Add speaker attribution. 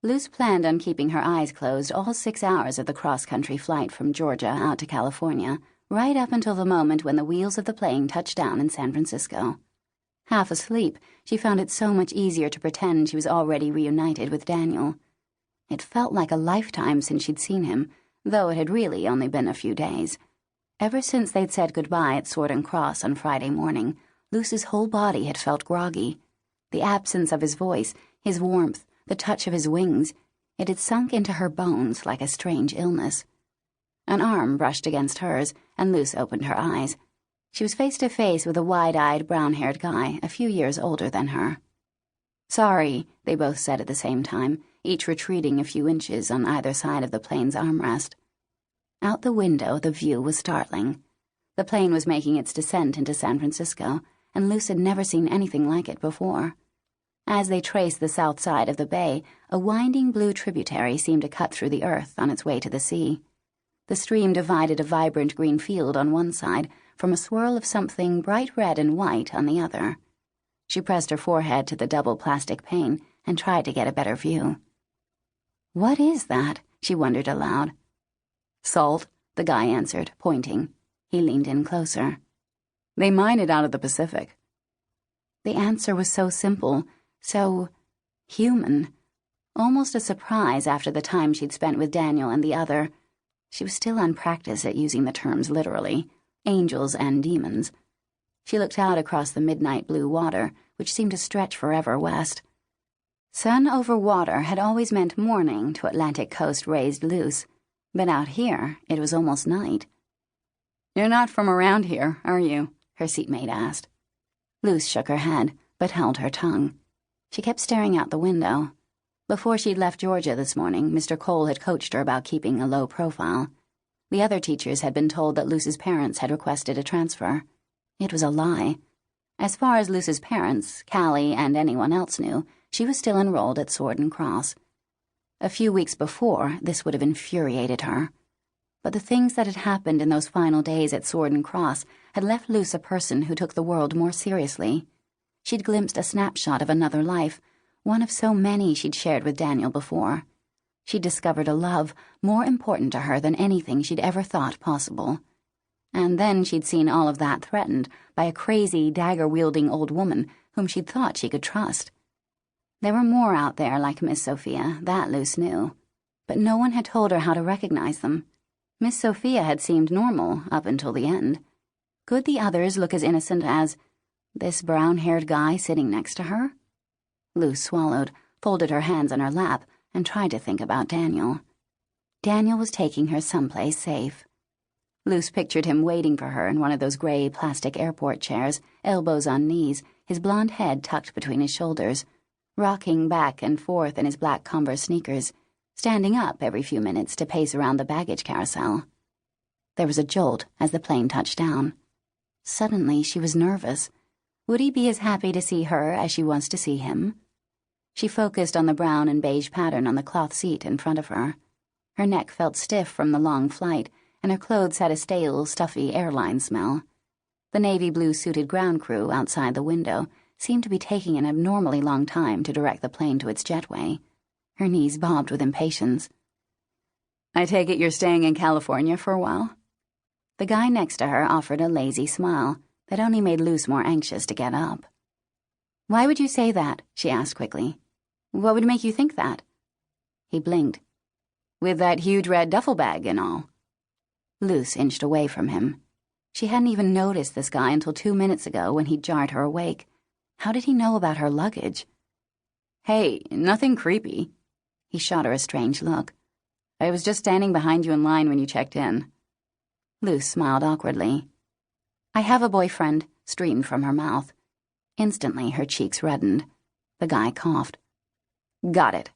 Speaker 1: Luce planned on keeping her eyes closed all 6 hours of the cross-country flight from Georgia out to California, right up until the moment when the wheels of the plane touched down in San Francisco. Half asleep, she found it so much easier to pretend she was already reunited with Daniel. It felt like a lifetime since she'd seen him, though it had really only been a few days. Ever since they'd said goodbye at Sword and Cross on Friday morning, Luce's whole body had felt groggy. The absence of his voice, his warmth, the touch of his wings, it had sunk into her bones like a strange illness. An arm brushed against hers, and Luce opened her eyes. She was face to face with a wide-eyed, brown-haired guy a few years older than her. "Sorry," they both said at the same time, each retreating a few inches on either side of the plane's armrest. Out the window, the view was startling. The plane was making its descent into San Francisco, and Luce had never seen anything like it before. As they traced the south side of the bay, a winding blue tributary seemed to cut through the earth on its way to the sea. The stream divided a vibrant green field on one side from a swirl of something bright red and white on the other. She pressed her forehead to the double plastic pane and tried to get a better view. "What is that?" she wondered aloud. "Salt," the guy answered, pointing. He leaned in closer. "They mine it out of the Pacific." The answer was so simple, so human, almost a surprise after the time she'd spent with Daniel and the other. She was still unpracticed at using the terms literally, angels and demons. She looked out across the midnight blue water, which seemed to stretch forever west. Sun over water had always meant morning to Atlantic coast-raised Luce, but out here it was almost night. "You're not from around here, are you?" her seatmate asked. Luce shook her head, but held her tongue. She kept staring out the window. Before she'd left Georgia this morning, Mr. Cole had coached her about keeping a low profile. The other teachers had been told that Luce's parents had requested a transfer. It was a lie. As far as Luce's parents, Callie, and anyone else knew, she was still enrolled at Sword and Cross. A few weeks before, this would have infuriated her. But the things that had happened in those final days at Sword and Cross had left Luce a person who took the world more seriously. She'd glimpsed a snapshot of another life, one of so many she'd shared with Daniel before. She'd discovered a love more important to her than anything she'd ever thought possible. And then she'd seen all of that threatened by a crazy, dagger-wielding old woman whom she'd thought she could trust. There were more out there like Miss Sophia, that Luce knew, but no one had told her how to recognize them. Miss Sophia had seemed normal up until the end. Could the others look as innocent as this brown-haired guy sitting next to her? Luce swallowed, folded her hands on her lap, and tried to think about Daniel. Daniel was taking her someplace safe. Luce pictured him waiting for her in one of those gray plastic airport chairs, elbows on knees, his blonde head tucked between his shoulders, rocking back and forth in his black Converse sneakers, standing up every few minutes to pace around the baggage carousel. There was a jolt as the plane touched down. Suddenly, she was nervous. Would he be as happy to see her as she was to see him? She focused on the brown and beige pattern on the cloth seat in front of her. Her neck felt stiff from the long flight, and her clothes had a stale, stuffy airline smell. The navy blue-suited ground crew outside the window seemed to be taking an abnormally long time to direct the plane to its jetway. Her knees bobbed with impatience. "I take it you're staying in California for a while?" The guy next to her offered a lazy smile that only made Luce more anxious to get up. "Why would you say that?" she asked quickly. "What would make you think that?" He blinked. "With that huge red duffel bag and all." Luce inched away from him. She hadn't even noticed this guy until 2 minutes ago when he jarred her awake. How did he know about her luggage? "Hey, nothing creepy." He shot her a strange look. "I was just standing behind you in line when you checked in." Luce smiled awkwardly. "I have a boyfriend," streamed from her mouth. Instantly, her cheeks reddened. The guy coughed. "Got it."